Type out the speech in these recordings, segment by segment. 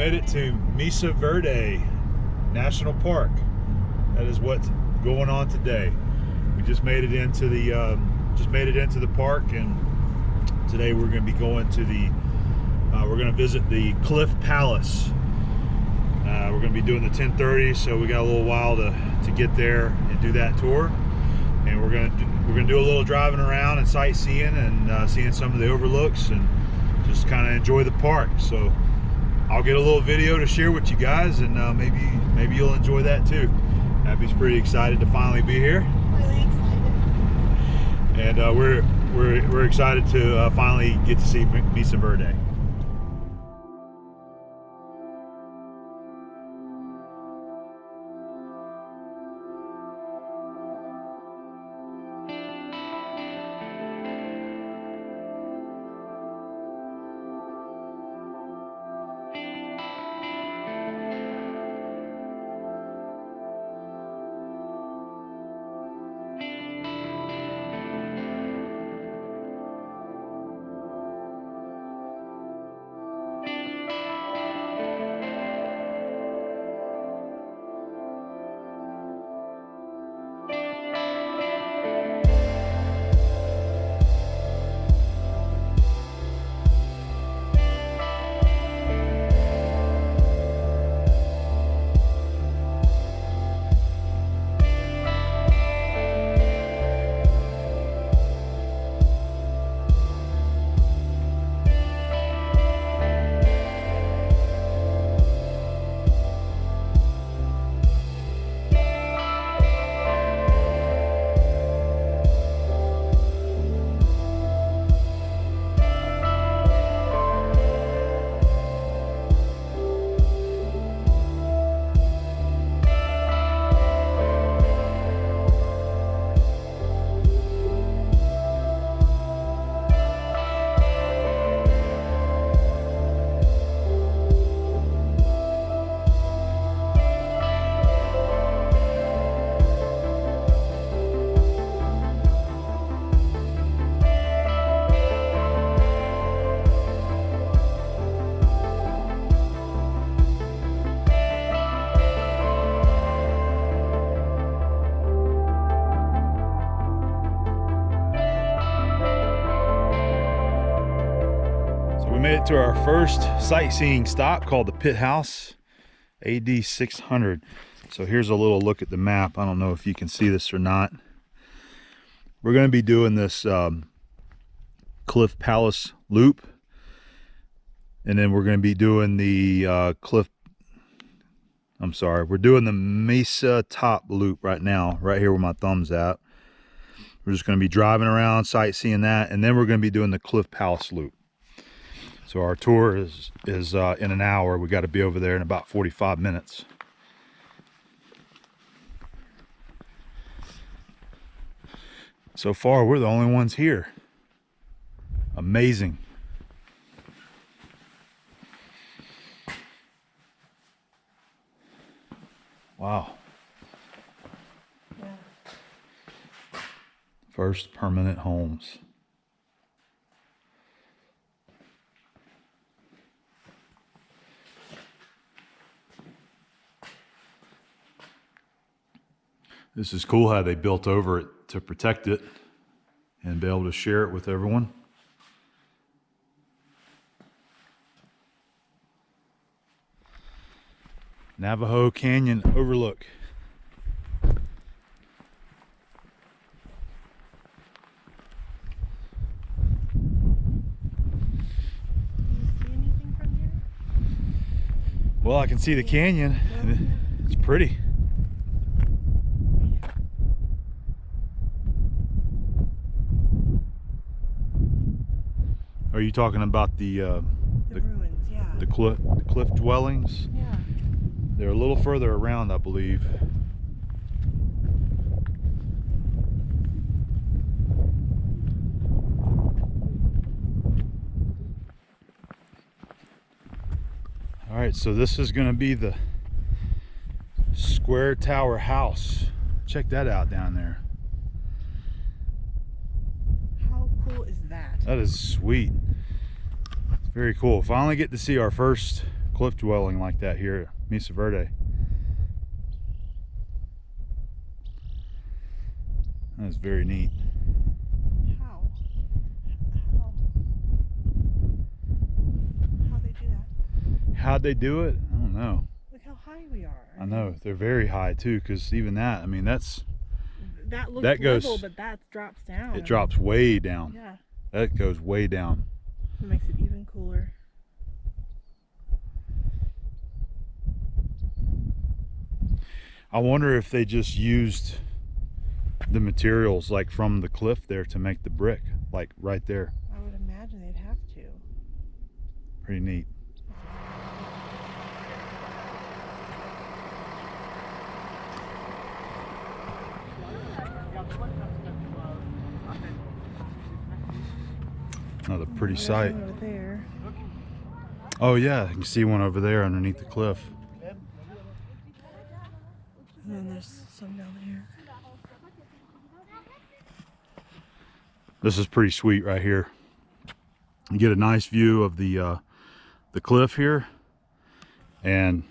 made it to Mesa Verde National Park. That is what's going on today. We just made it into the park, and today we're going to be going to the we're going to visit the Cliff Palace. We're going to be doing the 10:30, so we got a little while to get there and do that tour. And we're going to do a little driving around and sightseeing and seeing some of the overlooks and just kind of enjoy the park. So I'll get a little video to share with you guys, and maybe you'll enjoy that too. Abby's pretty excited to finally be here. Really excited. And we're excited to finally get to see Mesa Verde. We made it to our first sightseeing stop called the Pit House, AD 600. So here's a little look at the map. I don't know if you can see this or not. We're going to be doing this Cliff Palace loop, and then we're going to be doing the we're doing the Mesa Top loop right now, right here where my thumb's at. We're just going to be driving around, sightseeing that, and then we're going to be doing the Cliff Palace loop. So our tour is in an hour. We got to be over there in about 45 minutes. So far, we're the only ones here. Amazing. Wow. Yeah. First permanent homes. This is cool how they built over it to protect it and be able to share it with everyone. Navajo Canyon overlook. Well, I can see the canyon. It's pretty. Are you talking about the ruins? Yeah. The cliff dwellings? Yeah. They're a little further around, I believe. All right, so this is going to be the Square Tower house. Check that out down there. How cool is that? That is sweet. It's very cool. Finally get to see our first cliff dwelling like that here at Mesa Verde. That's very neat. How? How'd they do that? How'd they do it? I don't know. Look how high we are. I know they're very high too, because even that, I mean, that looks that goes level, but that drops down. it drops way down. Yeah. That goes way down. It makes it even cooler. I wonder if they just used the materials like from the cliff there to make the brick, like right there. I would imagine they'd have to. Pretty neat. Another pretty There's sight. one over there. Oh yeah, you can see one over there underneath the cliff. And then there's some down here. This is pretty sweet right here. You get a nice view of the cliff here and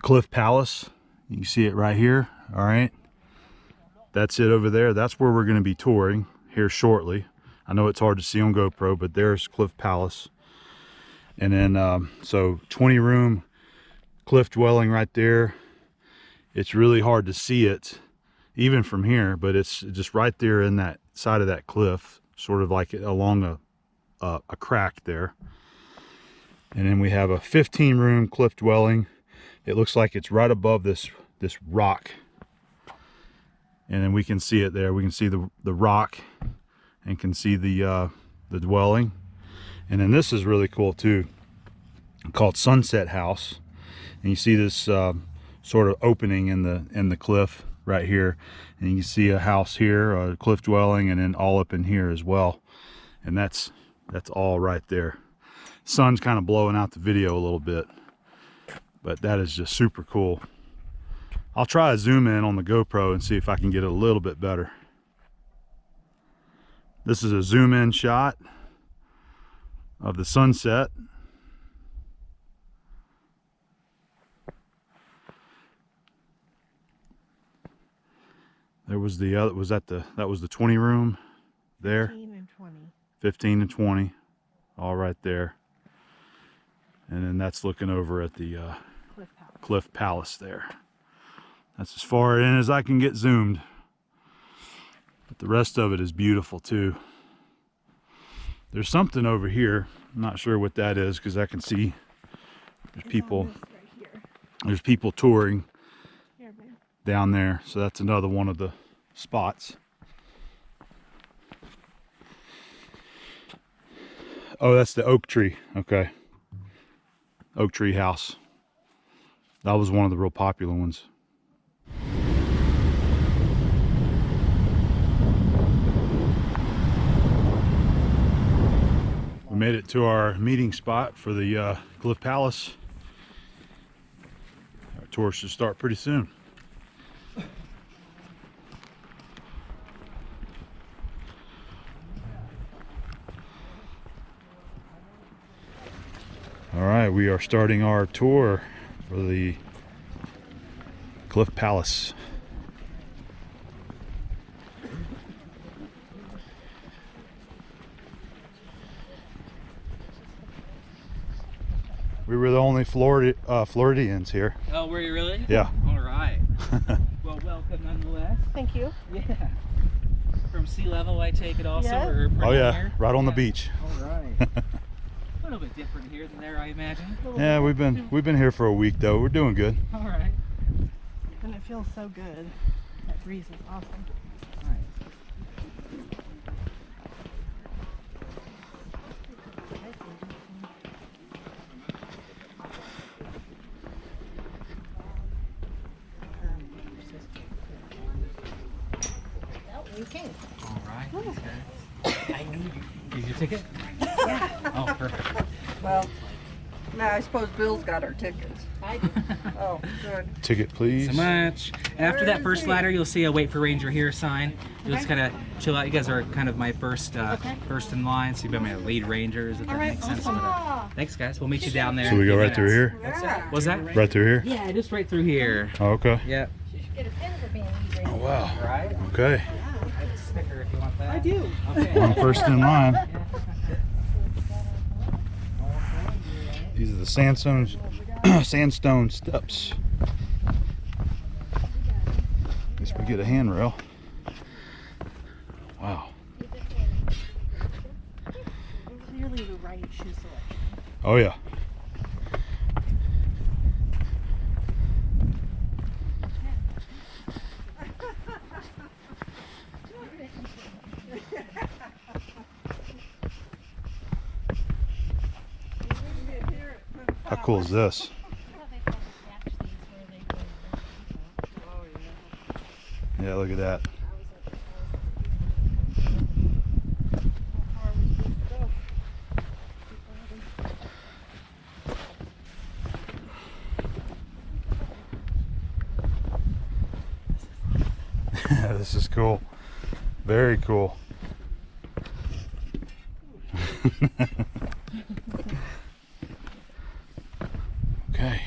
Cliff Palace. You can see it right here. All right, that's it over there. That's where we're going to be touring here shortly. I know it's hard to see on GoPro, but there's Cliff Palace. And then so 20 room cliff dwelling right there. It's really hard to see it even from here, but it's just right there in that side of that cliff, sort of like along a crack there. And then we have a 15 room cliff dwelling. It looks like it's right above this rock, and then we can see it there. We can see the rock and can see the dwelling. And then this is really cool too, called Sunset House. And you see this sort of opening in the cliff right here, and you can see a house here, a cliff dwelling, and then all up in here as well. And that's all right there. Sun's kind of blowing out the video a little bit, but that is just super cool. I'll try to zoom in on the GoPro and see if I can get it a little bit better. This is a zoom in shot of the sunset. There was the other, that was the 20 room there. 15 and 20. 15 and 20, all right there. And then that's looking over at the Cliff Palace there. That's as far in as I can get zoomed. But the rest of it is beautiful too. There's something over here. I'm not sure what that is, because I can see there's people. Right here. There's people touring Here, babe. down there. So that's another one of the spots. Oh, that's the oak tree. Okay. Oak tree house. That was one of the real popular ones. We made it to our meeting spot for the Cliff Palace. Our tour should start pretty soon. All right, we are starting our tour for the Cliff Palace. We were the only Floridians here. Oh, were you really? Yeah. All right. Well, welcome nonetheless. Thank you. Yeah. From sea level, I take it also. Yeah. Or Oh yeah, here? right on the Yeah. beach. All right. A little bit different here than there, I imagine. Yeah, we've been here for a week though. We're doing good. All right. And it feels so good. That breeze is awesome. Nice. You came. All right. Okay. I knew you. Did you ticket? Yeah. Oh, perfect. Well, Now, I suppose Bill's got our tickets. I do. Oh, good. Ticket, please. So much. After that first ladder, you'll see a "Wait for Ranger Here" sign. You'll just kind of chill out. You guys are kind of my first in line, so you've been my lead rangers. If that makes sense. But, thanks, guys. We'll meet you down there. So we go right through here? Yeah. What's that? Right through here? Yeah, just right through here. Oh, okay. Yep. Oh, wow. Right. Okay. I have a sticker if you want that. I do. Okay. I'm first in line. These are the sandstone steps. At least we get a handrail. Wow. Clearly the right shoe selection. Oh yeah. How cool is this? Yeah, look at that. This is cool. Very cool. Okay.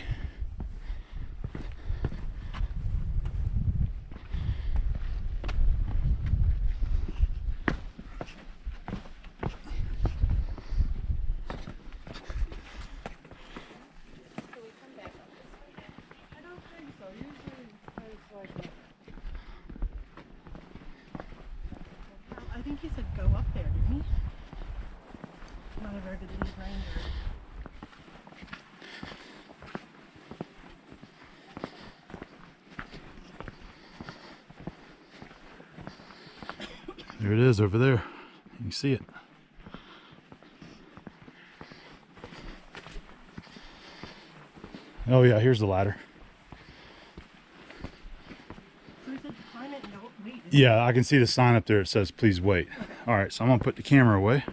I think he said go up there, didn't he? Not a very good lead ranger. There it is over there. You can see it. Oh yeah, here's the ladder. So he said to climb it and don't wait. Yeah, I can see the sign up there. It says please wait. All right, so I'm gonna put the camera away.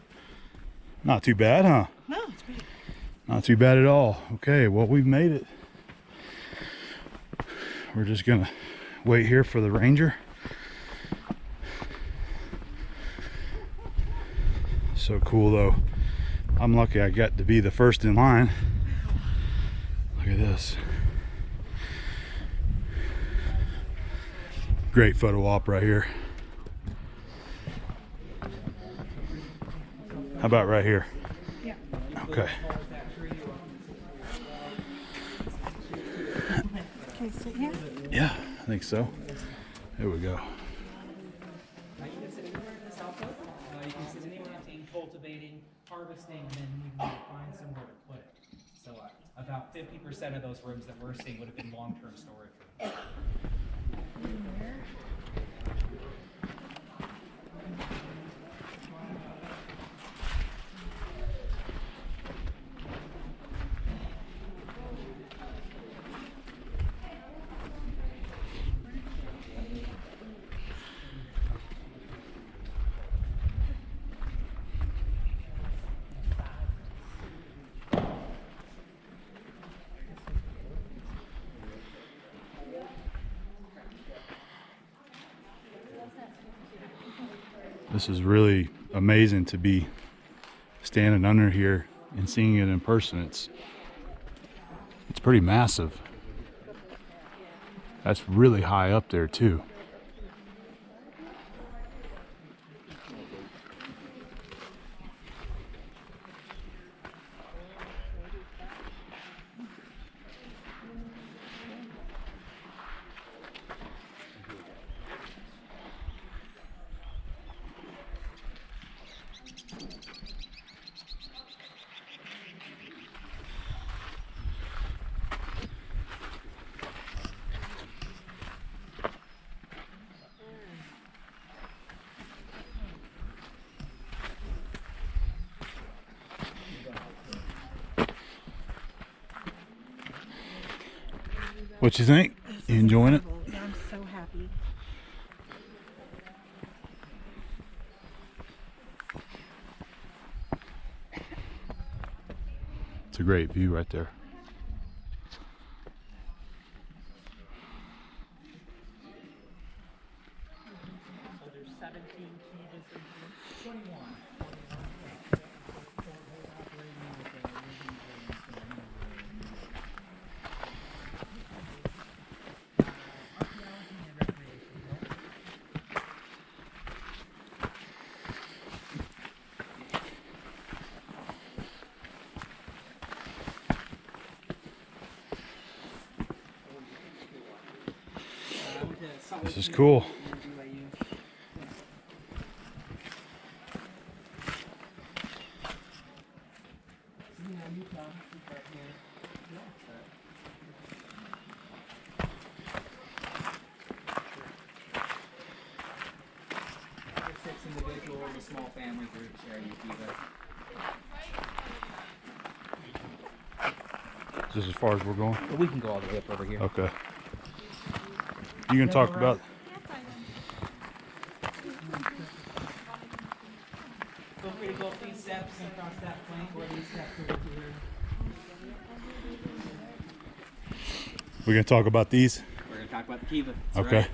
Not too bad, huh? No, it's great. Not too bad at all. Okay, well, we've made it. We're just gonna wait here for the ranger. So cool though. I'm lucky I got to be the first in line. Look at this. Great photo op right here. How about right here? Yeah. Okay. Can you sit here? Yeah, I think so. There we go. You can sit anywhere in this outfit. You can sit anywhere in cultivating, harvesting, and then you can find somewhere to put it. So about 50% of those rooms that we're seeing would have been long-term storage rooms. This is really amazing to be standing under here and seeing it in person. It's pretty massive. That's really high up there too. What you think? You enjoying it? Yeah, I'm so happy. It's a great view right there. So there's 17 kivas in here. 21. This is cool. Individual or small family group share Is this as far as we're going? We can go all the way up over here. Okay. You can talk about. Feel free to go up these steps and across that plank or these steps over here. We're gonna talk about these. We're going to talk about the kiva. Okay. Right.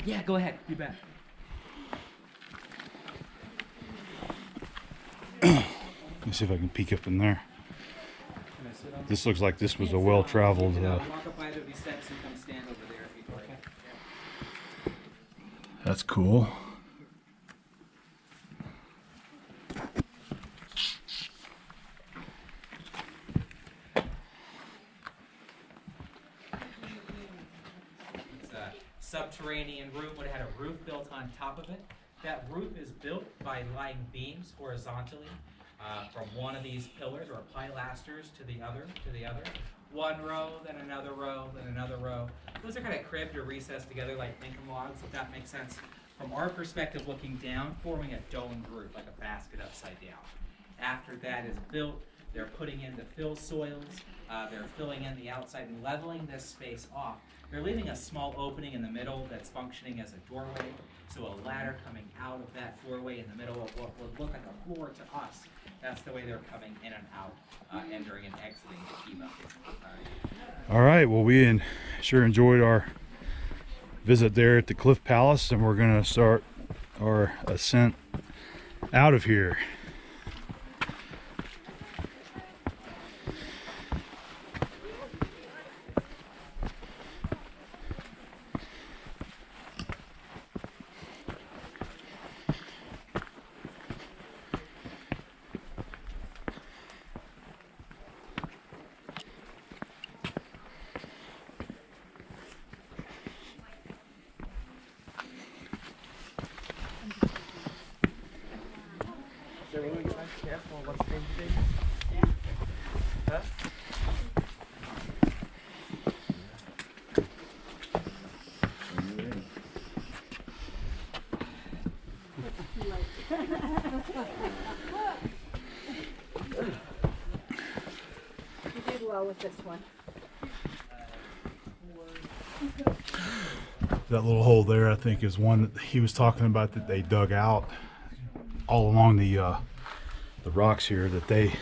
Yeah, go ahead. You bet. Let me see if I can peek up in there. This looks like this was a well-traveled. Walk up either of these steps and come stand over there if you'd like. That's cool. It's a subterranean room. Would have had a roof built on top of it. That roof is built by laying beams horizontally from one of these pillars or pilasters to the other. One row, then another row, then another row. Those are kind of cribbed or recessed together like Lincoln logs, if that makes sense. From our perspective, looking down, forming a domed roof, like a basket upside down. After that is built, they're putting in the fill soils, they're filling in the outside and leveling this space off. They're leaving a small opening in the middle that's functioning as a doorway, so a ladder coming out of that doorway in the middle of what would look like a floor to us. That's the way they're coming in and out, entering and exiting the kiva. All right. Well, we sure enjoyed our visit there at the Cliff Palace, and we're gonna start our ascent out of here. Careful, what's the thing? Huh? You did well with this one. That little hole there, I think, is one that he was talking about that they dug out all along the rocks here that they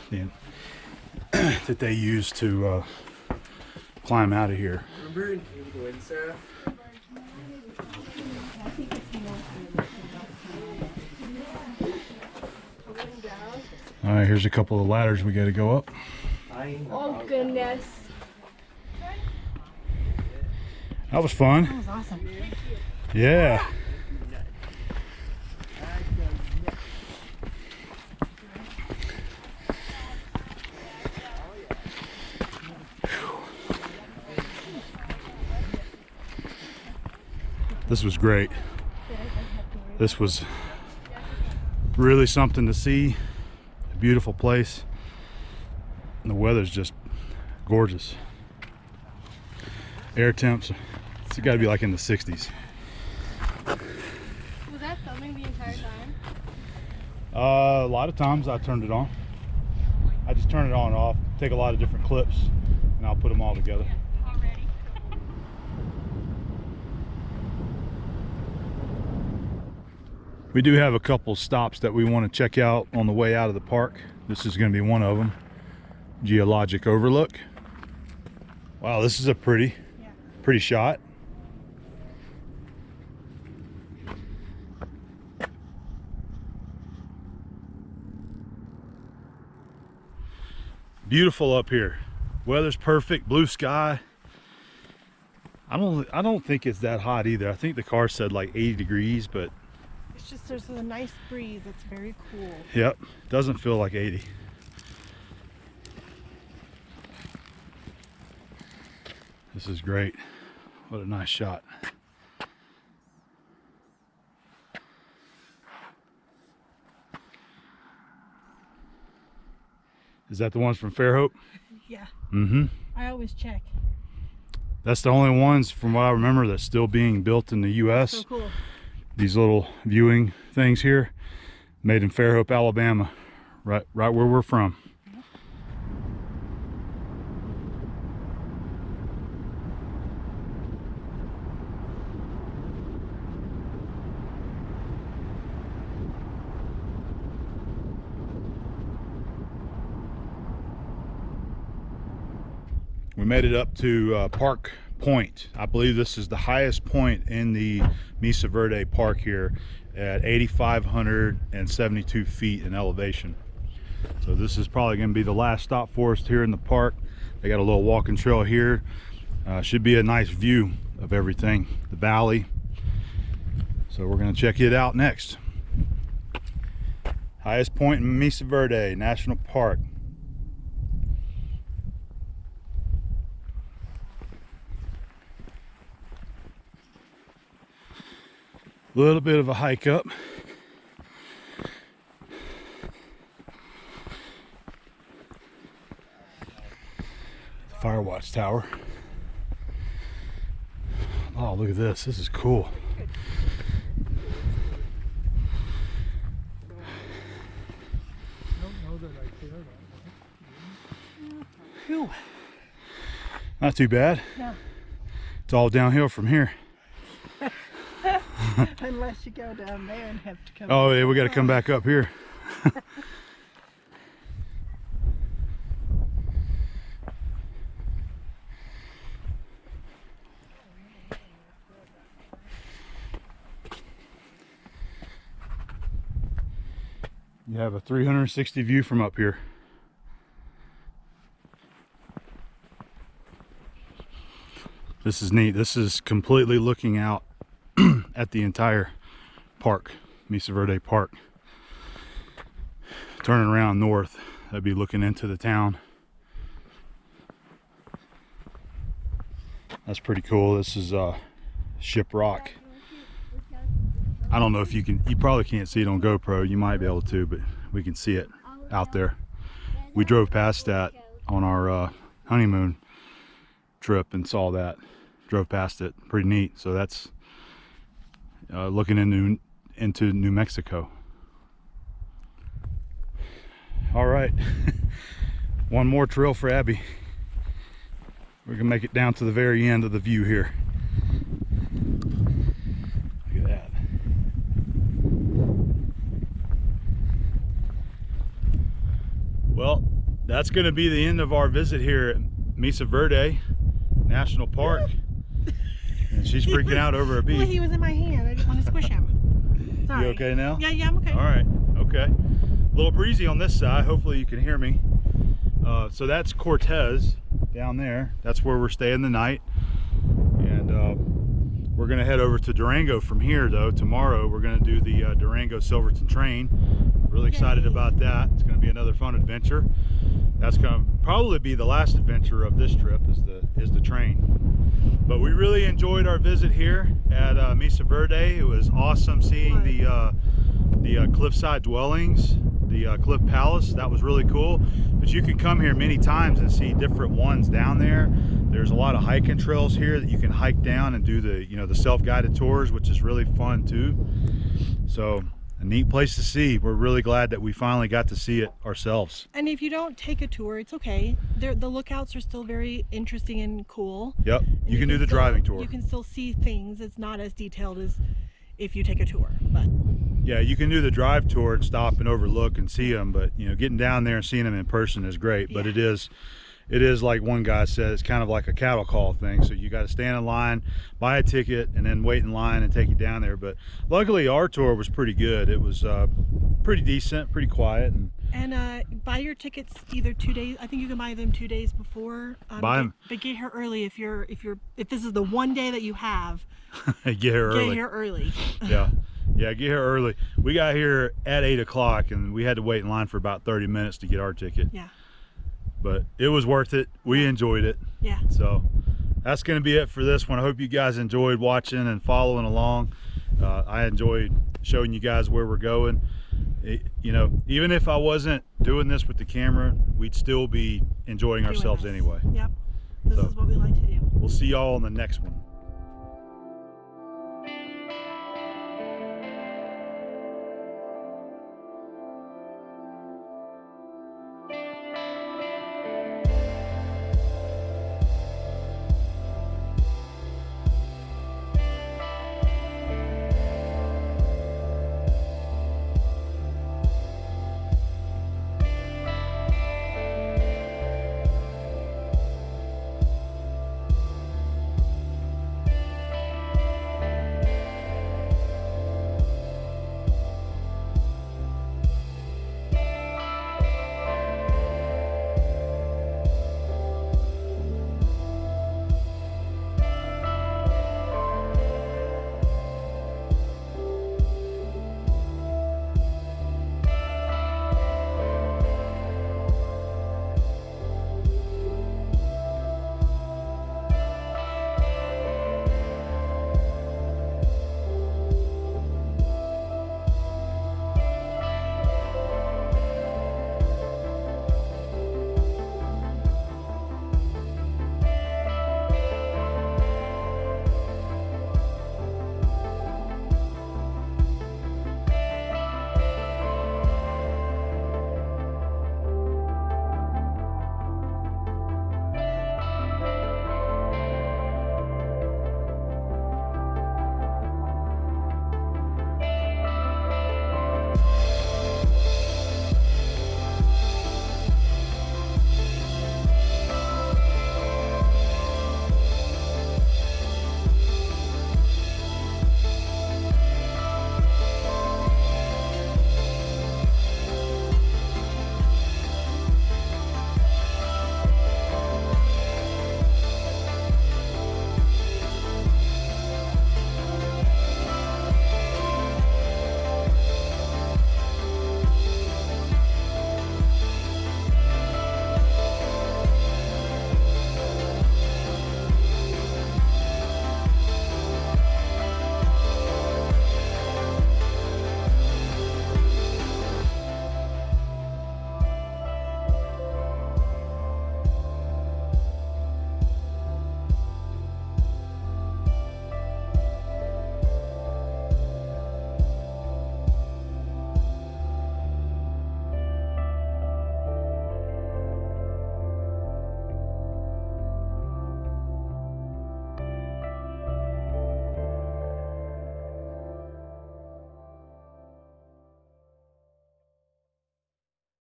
that they use to climb out of here. Remember in England, Sarah? All right, here's a couple of ladders we got to go up. Oh goodness. That was fun. That was awesome. Yeah. This was great. This was really something to see. A beautiful place. And the weather's just gorgeous. Air temps, it's got to be like in the 60s. Was that filming the entire time? A lot of times I turned it on. I just turn it on and off, take a lot of different clips, and I'll put them all together. Already. We do have a couple stops that we want to check out on the way out of the park. This is going to be one of them. Geologic overlook. Wow, this is a pretty shot. Beautiful up here. Weather's perfect, blue sky. I don't think it's that hot either. I think the car said like 80 degrees, but It's just there's a nice breeze. It's very cool. yep, doesn't feel like 80. This is great. What a nice shot. Is that the ones from Fairhope? Yeah. Mm-hmm. I always check. That's the only ones from what I remember that's still being built in the U.S. So cool. These little viewing things here, made in Fairhope, Alabama, right where we're from. We made it up to Park Point. I believe this is the highest point in the Mesa Verde Park here at 8,572 feet in elevation. So this is probably going to be the last stop for us here in the park. They got a little walking trail here. Should be a nice view of everything, the valley. So we're going to check it out next. Highest point in Mesa Verde National Park. A little bit of a hike up. The fire watch tower. Oh, look at this. This is cool. Phew. Not too bad. No. It's all downhill from here. Unless you go down there and have to come. Oh, yeah, we got to come back up here. You have a 360 view from up here. This is neat. This is completely looking out at the entire park, Mesa Verde Park. Turning around north, I'd be looking into the town. That's pretty cool. This is Ship Rock. I don't know if you probably can't see it on GoPro. You might be able to, but we can see it out there. We drove past that on our honeymoon trip and saw that. Drove past it. Pretty neat. So that's looking into New Mexico. All right. One more trail for Abby. We're gonna make it down to the very end of the view here. Look at that. Well, that's gonna be the end of our visit here at Mesa Verde National Park. And she's freaking out over a bee. Well, he was in my hand. I didn't want to squish him. Sorry. You okay now? Yeah, I'm okay. All right, okay. A little breezy on this side. Hopefully you can hear me. So that's Cortez down there. That's where we're staying the night. And we're gonna head over to Durango from here though. Tomorrow we're gonna do the Durango Silverton train. Really excited about that. It's gonna be another fun adventure. That's gonna probably be the last adventure of this trip is the train. But we really enjoyed our visit here at Mesa Verde. It was awesome seeing the cliffside dwellings, the Cliff Palace. That was really cool. But you can come here many times and see different ones down there. There's a lot of hiking trails here that you can hike down and do the self-guided tours, which is really fun too. So a neat place to see. We're really glad that we finally got to see it ourselves. And if you don't take a tour, it's okay. The lookouts are still very interesting and cool. Yep, you can do the still, driving tour. You can still see things. It's not as detailed as if you take a tour, but Yeah, you can do the drive tour and stop and overlook and see them, but you know, getting down there and seeing them in person is great. But Yeah. it is like one guy said, it's kind of like a cattle call thing. So you got to stand in line, buy a ticket, and then wait in line and take you down there. But luckily our tour was pretty good. It was pretty decent, pretty quiet. And buy your tickets either 2 days. I think you can buy them 2 days before. Buy 'em. But get here early if this is the one day that you have. Get here early. Get here early. Yeah, get here early. We got here at 8 o'clock and we had to wait in line for about 30 minutes to get our ticket. Yeah. But it was worth it. We enjoyed it. Yeah. So that's going to be it for this one. I hope you guys enjoyed watching and following along. I enjoyed showing you guys where we're going. You know, even if I wasn't doing this with the camera, we'd still be enjoying ourselves this. anyway. Yep. This So- is what we like to do. We'll see y'all on the next one.